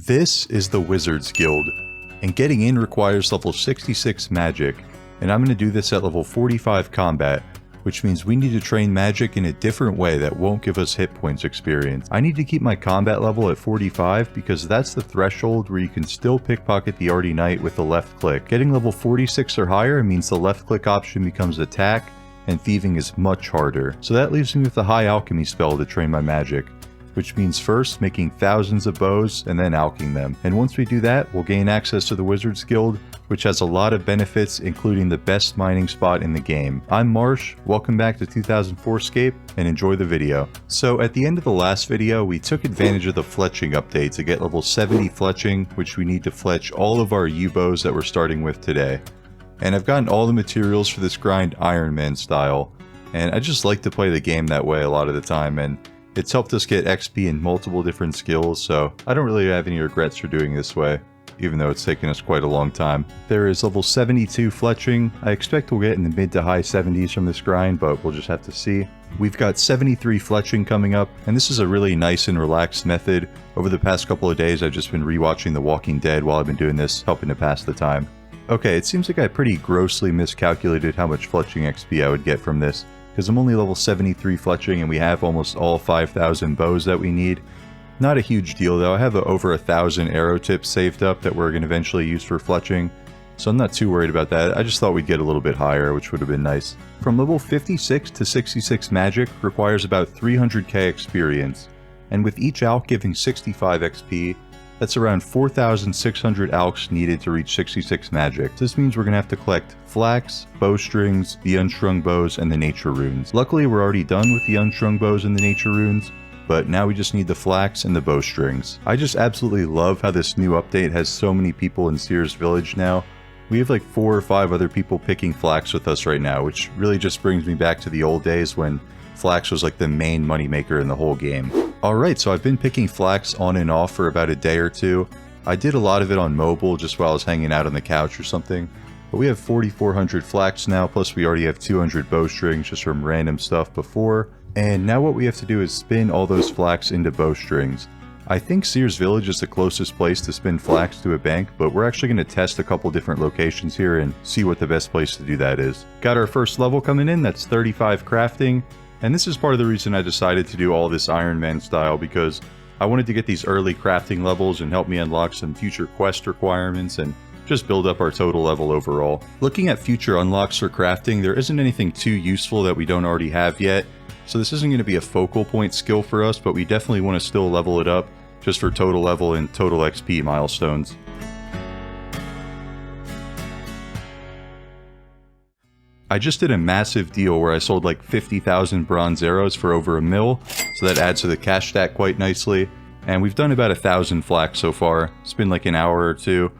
This is the Wizards Guild, and getting in requires level 66 magic, and I'm going to do this at level 45 combat, which means we need to train magic in a different way that won't give us hit points experience. I need to keep my combat level at 45 because that's the threshold where you can still pickpocket the Arty Knight with the left click. Getting level 46 or higher means the left click option becomes attack, and thieving is much harder. So that leaves me with the high alchemy spell to train my magic, which means first making thousands of bows and then alching them. And once we do that, we'll gain access to the Wizards Guild, which has a lot of benefits, including the best mining spot in the game. I'm Marsh, welcome back to 2004scape, and enjoy the video. So at the end of the last video, we took advantage of the fletching update to get level 70 fletching, which we need to fletch all of our U-bows that we're starting with today. And I've gotten all the materials for this grind Iron Man style, and I just like to play the game that way a lot of the time, and it's helped us get XP in multiple different skills, so I don't really have any regrets for doing this way, even though it's taken us quite a long time. There is level 72 fletching. I expect we'll get in the mid to high 70s from this grind, but we'll just have to see. We've got 73 fletching coming up, and this is a really nice and relaxed method. Over the past couple of days, I've just been rewatching The Walking Dead while I've been doing this, helping to pass the time. Okay, it seems like I pretty grossly miscalculated how much fletching XP I would get from this, because I'm only level 73 fletching and we have almost all 5,000 bows that we need. Not a huge deal though, I have over 1,000 arrow tips saved up that we're going to eventually use for fletching, so I'm not too worried about that. I just thought we'd get a little bit higher, which would have been nice. From level 56 to 66 magic requires about 300k experience, and with each alch giving 65 XP, that's around 4,600 alchs needed to reach 66 magic. This means we're going to have to collect flax, bowstrings, the unstrung bows, and the nature runes. Luckily, we're already done with the unstrung bows and the nature runes, but now we just need the flax and the bowstrings. I just absolutely love how this new update has so many people in Seers Village now. We have like 4 or 5 other people picking flax with us right now, which really just brings me back to the old days when flax was like the main moneymaker in the whole game. Alright, so I've been picking flax on and off for about a day or two. I did a lot of it on mobile just while I was hanging out on the couch or something. But we have 4,400 flax now, plus we already have 200 bowstrings just from random stuff before. And now what we have to do is spin all those flax into bowstrings. I think Seers Village is the closest place to spin flax to a bank, but we're actually going to test a couple different locations here and see what the best place to do that is. Got our first level coming in, that's 35 crafting. And this is part of the reason I decided to do all this Iron Man style, because I wanted to get these early crafting levels and help me unlock some future quest requirements and just build up our total level overall. Looking at future unlocks for crafting, there isn't anything too useful that we don't already have yet, so this isn't going to be a focal point skill for us, but we definitely want to still level it up just for total level and total XP milestones. I just did a massive deal where I sold like 50,000 bronze arrows for over $1 million, so that adds to the cash stack quite nicely. And we've done about 1,000 flax so far. It's been like an hour or two,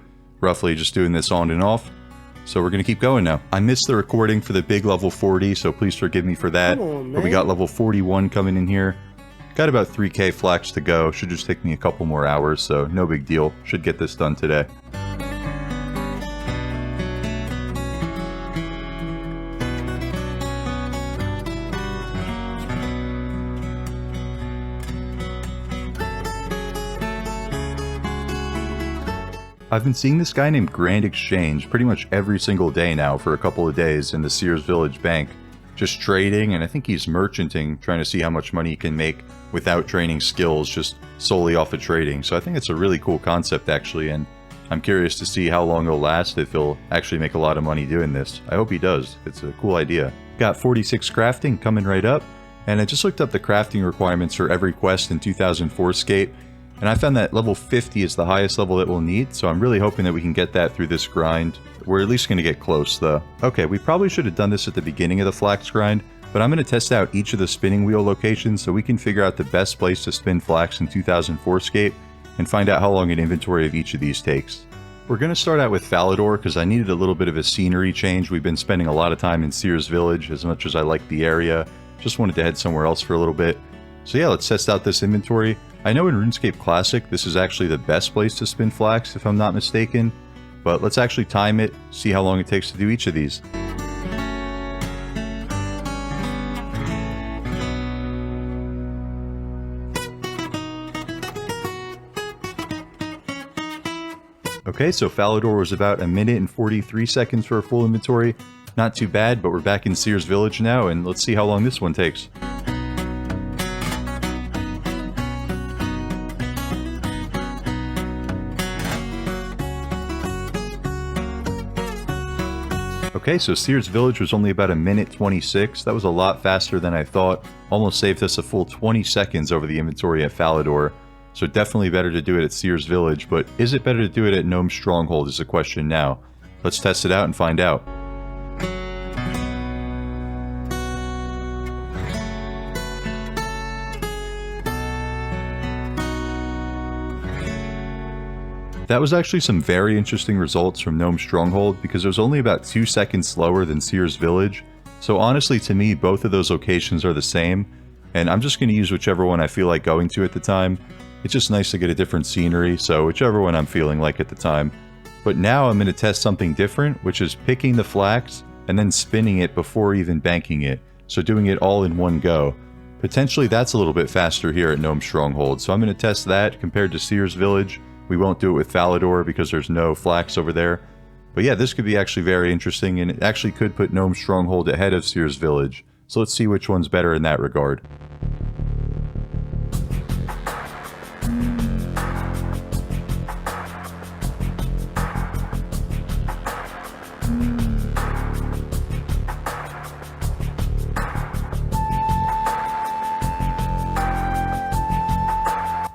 roughly just doing this on and off. So we're going to keep going now. I missed the recording for the big level 40, so please forgive me for that. But we got level 41 coming in here. Got about 3k flax to go. Should just take me a couple more hours, so no big deal. Should get this done today. I've been seeing this guy named Grand Exchange pretty much every single day now for a couple of days in the Seers Village Bank. Just trading, and I think he's merchanting, trying to see how much money he can make without training skills, just solely off of trading. So I think it's a really cool concept actually, and I'm curious to see how long it'll last, if he'll actually make a lot of money doing this. I hope he does. It's a cool idea. Got 46 crafting coming right up, and I just looked up the crafting requirements for every quest in 2004scape. And I found that level 50 is the highest level that we'll need, so I'm really hoping that we can get that through this grind. We're at least going to get close though. Okay, we probably should have done this at the beginning of the flax grind, but I'm going to test out each of the spinning wheel locations so we can figure out the best place to spin flax in 2004scape and find out how long an inventory of each of these takes. We're going to start out with Falador because I needed a little bit of a scenery change. We've been spending a lot of time in Seers Village as much as I like the area. Just wanted to head somewhere else for a little bit. So yeah, let's test out this inventory. I know in RuneScape Classic this is actually the best place to spin flax if I'm not mistaken, but let's actually time it, see how long it takes to do each of these. Okay, so Falador was about 1 minute and 43 seconds for a full inventory. Not too bad, but we're back in Seer's Village now, and let's see how long this one takes. Okay, so Seer's Village was only about 1 minute 26. That was a lot faster than I thought. Almost saved us a full 20 seconds over the inventory at Falador. So definitely better to do it at Seer's Village, but is it better to do it at Gnome Stronghold is the question now. Let's test it out and find out. That was actually some very interesting results from Gnome Stronghold because it was only about 2 seconds slower than Seer's Village. So honestly, to me, both of those locations are the same, and I'm just going to use whichever one I feel like going to at the time. It's just nice to get a different scenery, so whichever one I'm feeling like at the time. But now I'm going to test something different, which is picking the flax and then spinning it before even banking it. So doing it all in one go. Potentially that's a little bit faster here at Gnome Stronghold, so I'm going to test that compared to Seer's Village. We won't do it with Falador because there's no flax over there. But yeah, this could be actually very interesting, and it actually could put Gnome Stronghold ahead of Seer's Village. So let's see which one's better in that regard.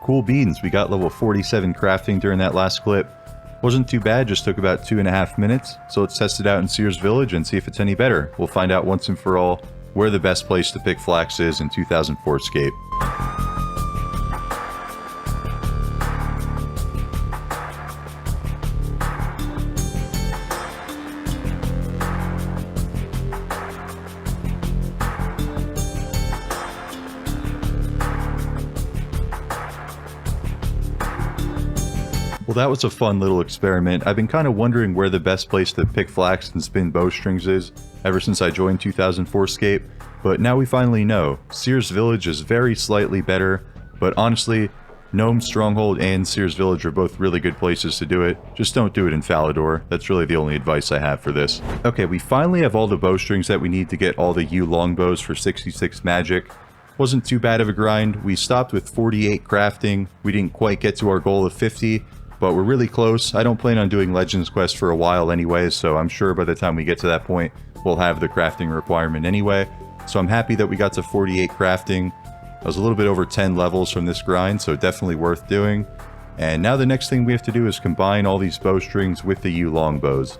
Cool beans, we got level 47 crafting during that last clip. Wasn't too bad, just took about 2.5 minutes. So let's test it out in Seer's Village and see if it's any better. We'll find out once and for all where the best place to pick flax is in 2004scape. Well, that was a fun little experiment. I've been kind of wondering where the best place to pick flax and spin bowstrings is ever since I joined 2004scape, but now we finally know. Seer's Village is very slightly better, but honestly, Gnome Stronghold and Seer's Village are both really good places to do it. Just don't do it in Falador. That's really the only advice I have for this. Okay, we finally have all the bowstrings that we need to get all the U longbows for 66 magic. Wasn't too bad of a grind. We stopped with 48 crafting. We didn't quite get to our goal of 50. But we're really close. I don't plan on doing Legends Quest for a while anyway, so I'm sure by the time we get to that point, we'll have the crafting requirement anyway. So I'm happy that we got to 48 crafting. I was a little bit over 10 levels from this grind, so definitely worth doing. And now the next thing we have to do is combine all these bowstrings with the U longbows.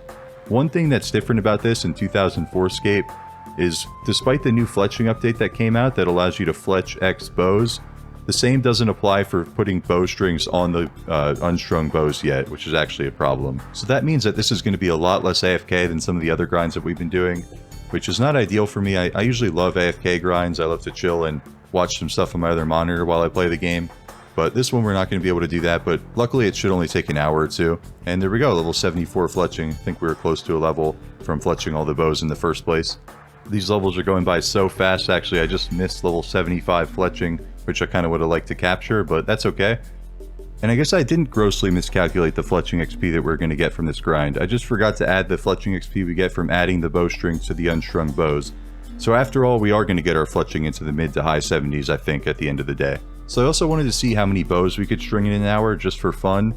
One thing that's different about this in 2004scape is, despite the new fletching update that came out that allows you to fletch X bows, the same doesn't apply for putting bowstrings on the unstrung bows yet, which is actually a problem. So that means that this is going to be a lot less AFK than some of the other grinds that we've been doing, which is not ideal for me. I usually love AFK grinds. I love to chill and watch some stuff on my other monitor while I play the game. But this one we're not going to be able to do that, but luckily it should only take an hour or two. And there we go, level 74 fletching. I think we were close to a level from fletching all the bows in the first place. These levels are going by so fast, actually. I just missed level 75 fletching, which I kind of would have liked to capture, but that's okay. And I guess I didn't grossly miscalculate the fletching XP that we're going to get from this grind. I just forgot to add the fletching XP we get from adding the bowstrings to the unstrung bows. So after all, we are going to get our fletching into the mid to high 70s, I think, at the end of the day. So I also wanted to see how many bows we could string in an hour, just for fun.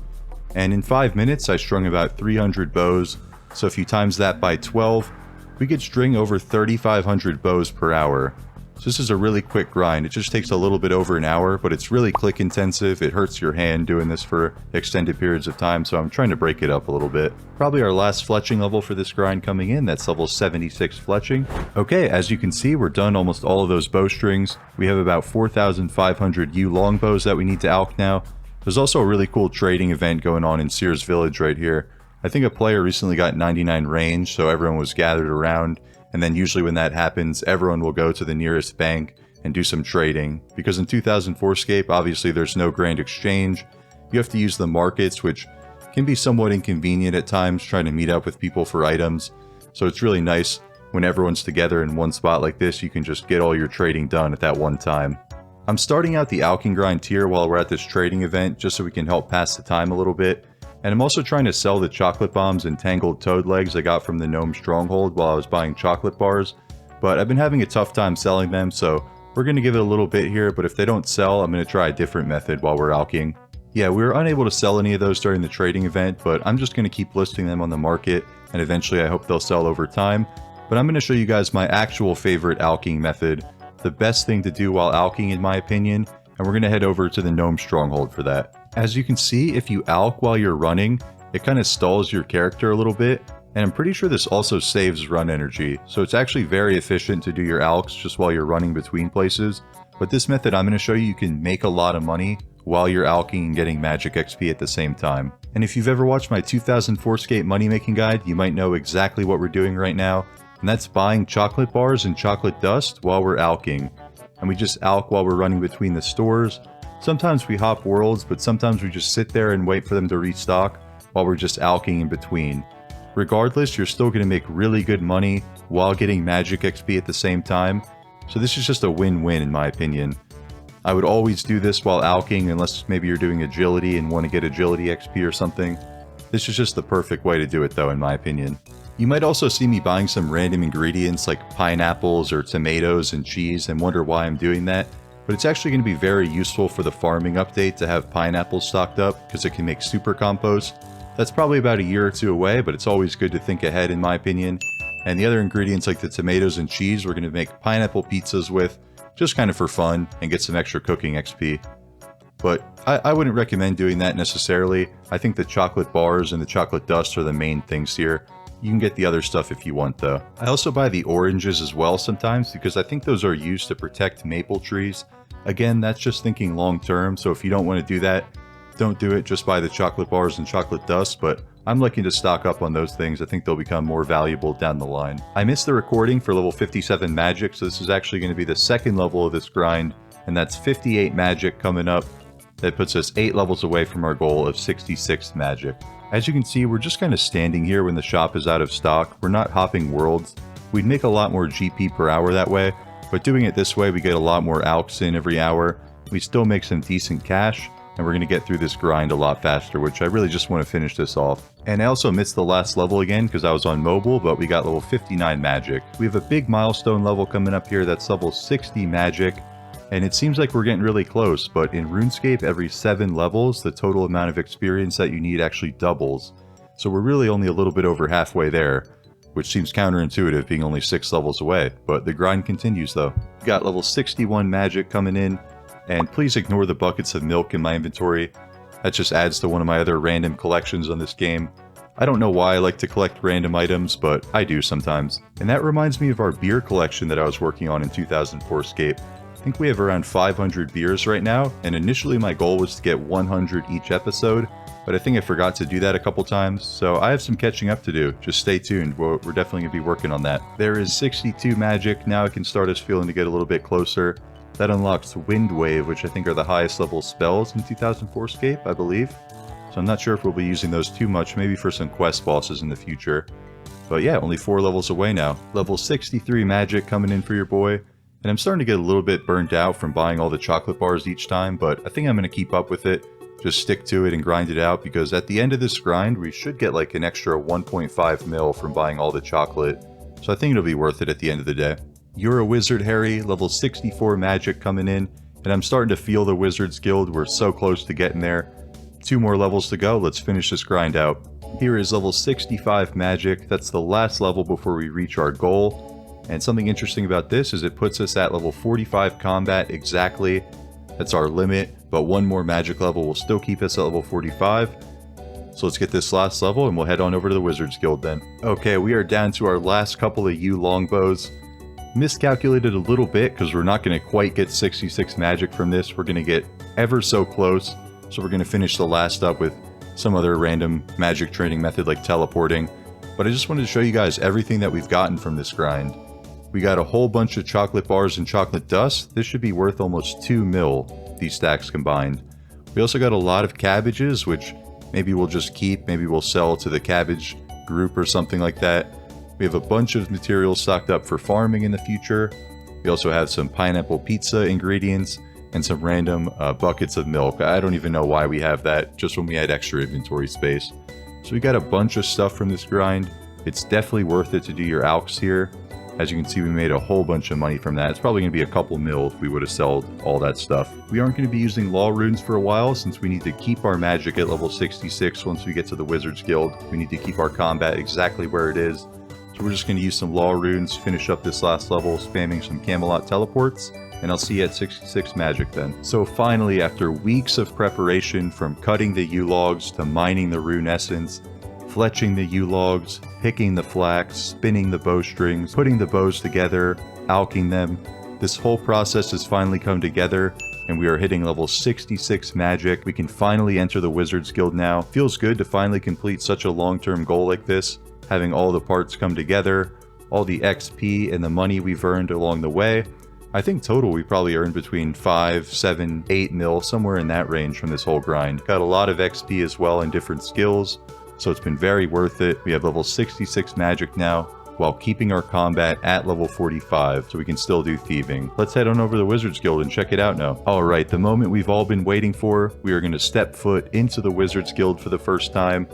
And in 5 minutes, I strung about 300 bows. So if you times that by 12, we could string over 3,500 bows per hour. So this is a really quick grind. It just takes a little bit over an hour, but it's really click intensive. It hurts your hand doing this for extended periods of time, so I'm trying to break it up a little bit. Probably our last fletching level for this grind coming in. That's level 76 fletching. Okay, as you can see, we're done almost all of those bowstrings. We have about 4,500 U longbows that we need to alch now. There's also a really cool trading event going on in Seer's Village right here. I think a player recently got 99 range, so everyone was gathered around. And then usually when that happens, everyone will go to the nearest bank and do some trading. Because in 2004scape, obviously there's no grand exchange. You have to use the markets, which can be somewhat inconvenient at times, trying to meet up with people for items. So it's really nice when everyone's together in one spot like this, you can just get all your trading done at that one time. I'm starting out the alching grind tier while we're at this trading event, just so we can help pass the time a little bit. And I'm also trying to sell the chocolate bombs and tangled toad legs I got from the gnome stronghold while I was buying chocolate bars, but I've been having a tough time selling them, so we're going to give it a little bit here, but if they don't sell, I'm going to try a different method while we're alching. Yeah, we were unable to sell any of those during the trading event, but I'm just going to keep listing them on the market, and eventually I hope they'll sell over time. But I'm going to show you guys my actual favorite alching method, the best thing to do while alching in my opinion, and we're going to head over to the gnome stronghold for that. As you can see, if you alch while you're running, it kind of stalls your character a little bit, and I'm pretty sure this also saves run energy, so it's actually very efficient to do your alchs just while you're running between places. But this method I'm going to show you can make a lot of money while you're alching and getting magic XP at the same time. And if you've ever watched my 2004 money making guide, you might know exactly what we're doing right now, and that's buying chocolate bars and chocolate dust while we're alching. And we just alch while we're running between the stores. Sometimes we hop worlds, but sometimes we just sit there and wait for them to restock while we're just alching in between. Regardless, you're still going to make really good money while getting magic XP at the same time, so this is just a win-win in my opinion. I would always do this while alching unless maybe you're doing agility and want to get agility XP or something. This is just the perfect way to do it though in my opinion. You might also see me buying some random ingredients like pineapples or tomatoes and cheese and wonder why I'm doing that, but it's actually going to be very useful for the farming update to have pineapples stocked up because it can make super compost. That's probably about a year or two away, but it's always good to think ahead in my opinion. And the other ingredients like the tomatoes and cheese we're going to make pineapple pizzas with, just kind of for fun and get some extra cooking XP. But I wouldn't recommend doing that necessarily. I think the chocolate bars and the chocolate dust are the main things here. You can get the other stuff if you want though. I also buy the oranges as well sometimes because I think those are used to protect maple trees. Again, that's just thinking long term, so if you don't want to do that, don't do it, just buy the chocolate bars and chocolate dust, but I'm looking to stock up on those things. I think they'll become more valuable down the line. I missed the recording for level 57 magic, so this is actually going to be the second level of this grind, and that's 58 magic coming up. That puts us 8 levels away from our goal of 66 magic. As you can see, we're just kind of standing here when the shop is out of stock. We're not hopping worlds. We'd make a lot more GP per hour that way, but doing it this way we get a lot more alchs in every hour. We still make some decent cash, and we're going to get through this grind a lot faster, which I really just want to finish this off. And I also missed the last level again because I was on mobile, but we got level 59 magic. We have a big milestone level coming up here that's level 60 magic, and it seems like we're getting really close, but in RuneScape every 7 levels the total amount of experience that you need actually doubles. So we're really only a little bit over halfway there, which seems counterintuitive being only 6 levels away, but the grind continues though. We got level 61 magic coming in. And please ignore the buckets of milk in my inventory. That just adds to one of my other random collections on this game. I don't know why I like to collect random items, but I do sometimes. And that reminds me of our beer collection that I was working on in 2004 Scape. I think we have around 500 beers right now, and initially my goal was to get 100 each episode, but I think I forgot to do that a couple times, so I have some catching up to do. Just stay tuned, we're definitely going to be working on that. There is 62 magic, now I can start us feeling to get a little bit closer. That unlocks Wind Wave, which I think are the highest level spells in 2004 Scape, I believe. So I'm not sure if we'll be using those too much, maybe for some quest bosses in the future. But yeah, only 4 levels away now. Level 63 magic coming in for your boy. And I'm starting to get a little bit burnt out from buying all the chocolate bars each time, but I think I'm going to keep up with it. Just stick to it and grind it out, because at the end of this grind, we should get like an extra 1.5 mil from buying all the chocolate. So I think it'll be worth it at the end of the day. You're a Wizard, Harry, level 64 magic coming in, and I'm starting to feel the Wizards Guild. We're so close to getting there. 2 more levels to go, let's finish this grind out. Here is level 65 magic, that's the last level before we reach our goal. And something interesting about this is it puts us at level 45 combat exactly. That's our limit, but 1 more magic level will still keep us at level 45. So let's get this last level and we'll head on over to the Wizards Guild then. Okay, we are down to our last couple of yew longbows. Miscalculated a little bit because we're not going to quite get 66 magic from this. We're going to get ever so close. So we're going to finish the last up with some other random magic training method like teleporting. But I just wanted to show you guys everything that we've gotten from this grind. We got a whole bunch of chocolate bars and chocolate dust. This should be worth almost 2 mil, these stacks combined. We also got a lot of cabbages, which maybe we'll just keep, maybe we'll sell to the cabbage group or something like that. We have a bunch of materials stocked up for farming in the future. We also have some pineapple pizza ingredients, and some random buckets of milk. I don't even know why we have that, just when we had extra inventory space. So we got a bunch of stuff from this grind. It's definitely worth it to do your alchs here. As you can see, we made a whole bunch of money from that. It's probably going to be a couple mil if we would have sold all that stuff. We aren't going to be using law runes for a while, since we need to keep our magic at level 66 once we get to the Wizards Guild. We need to keep our combat exactly where it is. So we're just going to use some law runes, finish up this last level, spamming some Camelot teleports, and I'll see you at 66 magic then. So finally, after weeks of preparation, from cutting the U-logs to mining the rune essence, fletching the U-logs, picking the flax, spinning the bowstrings, putting the bows together, alching them, this whole process has finally come together, and we are hitting level 66 magic. We can finally enter the Wizards Guild now. Feels good to finally complete such a long-term goal like this, having all the parts come together, all the XP and the money we've earned along the way. I think total we probably earned between 5, 7, 8 mil, somewhere in that range from this whole grind. Got a lot of XP as well in different skills, so it's been very worth it. We have level 66 magic now, while keeping our combat at level 45, so we can still do thieving. Let's head on over to the Wizards Guild and check it out now. Alright, the moment we've all been waiting for. We are going to step foot into the Wizards Guild for the first time.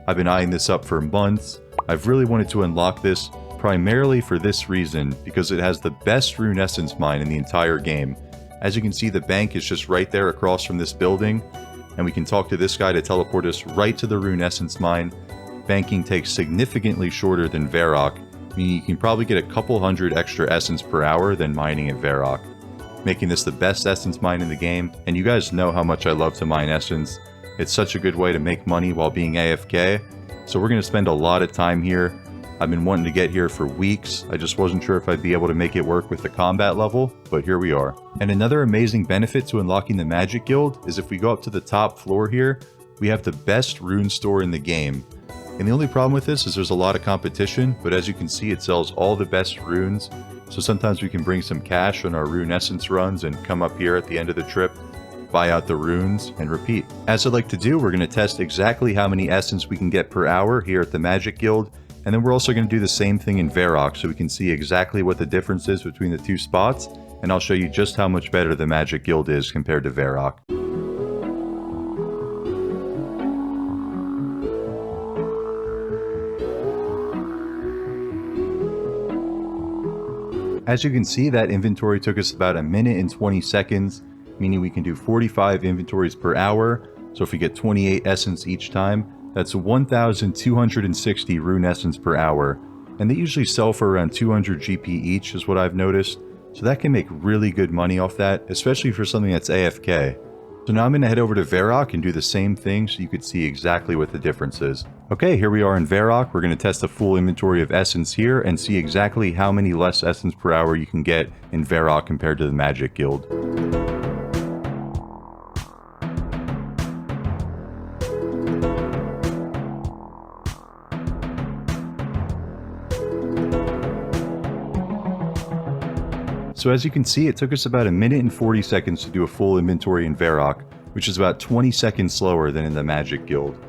I've been eyeing this up for months. I've really wanted to unlock this, primarily for this reason, because it has the best rune essence mine in the entire game. As you can see, the bank is just right there across from this building, and we can talk to this guy to teleport us right to the rune essence mine. Banking takes significantly shorter than Varrock, meaning you can probably get a couple hundred extra essence per hour than mining at Varrock, making this the best essence mine in the game. And you guys know how much I love to mine essence. It's such a good way to make money while being AFK, so we're going to spend a lot of time here. I've been wanting to get here for weeks. I just wasn't sure if I'd be able to make it work with the combat level, but here we are. And another amazing benefit to unlocking the Magic Guild is if we go up to the top floor here, we have the best rune store in the game. And the only problem with this is there's a lot of competition, but as you can see, it sells all the best runes. So sometimes we can bring some cash on our rune essence runs and come up here at the end of the trip, buy out the runes, and repeat. As I'd like to do, we're going to test exactly how many essence we can get per hour here at the Magic Guild. And then we're also going to do the same thing in Varrock, so we can see exactly what the difference is between the two spots, and I'll show you just how much better the Magic Guild is compared to Varrock. As you can see, that inventory took us about 1 minute and 20 seconds, meaning we can do 45 inventories per hour, so if we get 28 essence each time, that's 1,260 rune essence per hour, and they usually sell for around 200 GP each is what I've noticed, so that can make really good money off that, especially for something that's AFK. So now I'm going to head over to Varrock and do the same thing so you could see exactly what the difference is. Okay, here we are in Varrock. We're going to test a full inventory of essence here and see exactly how many less essence per hour you can get in Varrock compared to the Magic Guild. So as you can see, it took us about 1 minute and 40 seconds to do a full inventory in Varrock, which is about 20 seconds slower than in the Magic Guild.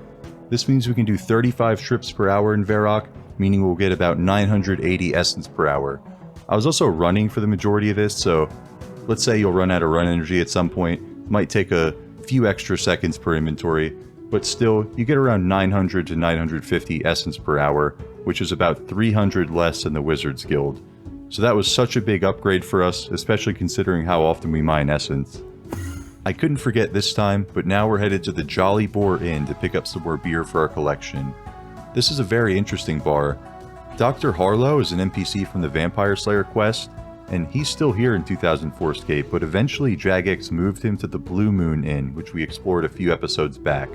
This means we can do 35 trips per hour in Varrock, meaning we'll get about 980 essence per hour. I was also running for the majority of this, so let's say you'll run out of run energy at some point. It might take a few extra seconds per inventory, but still, you get around 900 to 950 essence per hour, which is about 300 less than the Wizards Guild. So that was such a big upgrade for us, especially considering how often we mine essence. I couldn't forget this time, but now we're headed to the Jolly Boar Inn to pick up some more beer for our collection. This is a very interesting bar. Dr. Harlow is an NPC from the Vampire Slayer quest, and he's still here in 2004scape, but eventually Jagex moved him to the Blue Moon Inn, which we explored a few episodes back.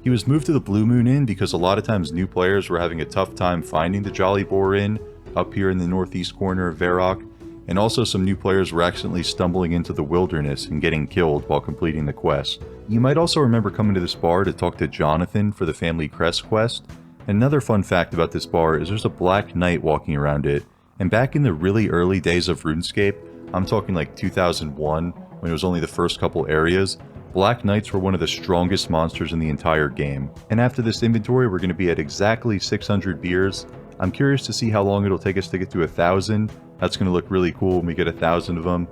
He was moved to the Blue Moon Inn because a lot of times new players were having a tough time finding the Jolly Boar Inn up here in the northeast corner of Varrock, and also some new players were accidentally stumbling into the wilderness and getting killed while completing the quest. You might also remember coming to this bar to talk to Jonathan for the Family Crest quest. Another fun fact about this bar is there's a Black Knight walking around it, and back in the really early days of RuneScape, I'm talking like 2001, when it was only the first couple areas, Black Knights were one of the strongest monsters in the entire game. And after this inventory, we're going to be at exactly 600 beers. I'm curious to see how long it'll take us to get to 1,000. That's going to look really cool when we get 1,000 of them.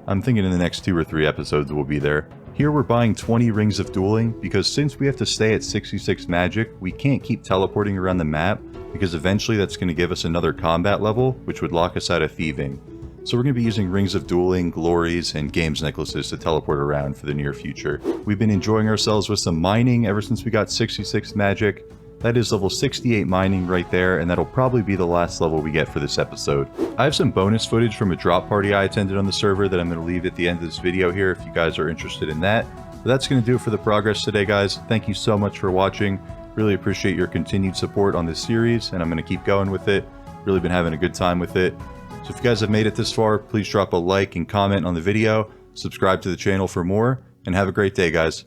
I'm thinking in the next 2 or 3 episodes we'll be there. Here we're buying 20 rings of dueling, because since we have to stay at 66 magic, we can't keep teleporting around the map, because eventually that's going to give us another combat level, which would lock us out of thieving. So we're going to be using rings of dueling, glories, and games necklaces to teleport around for the near future. We've been enjoying ourselves with some mining ever since we got 66 magic. That is level 68 mining right there, and that'll probably be the last level we get for this episode. I have some bonus footage from a drop party I attended on the server that I'm going to leave at the end of this video here if you guys are interested in that. But that's going to do it for the progress today, guys. Thank you so much for watching. Really appreciate your continued support on this series, and I'm going to keep going with it. Really been having a good time with it. So if you guys have made it this far, please drop a like and comment on the video, subscribe to the channel for more, and have a great day, guys.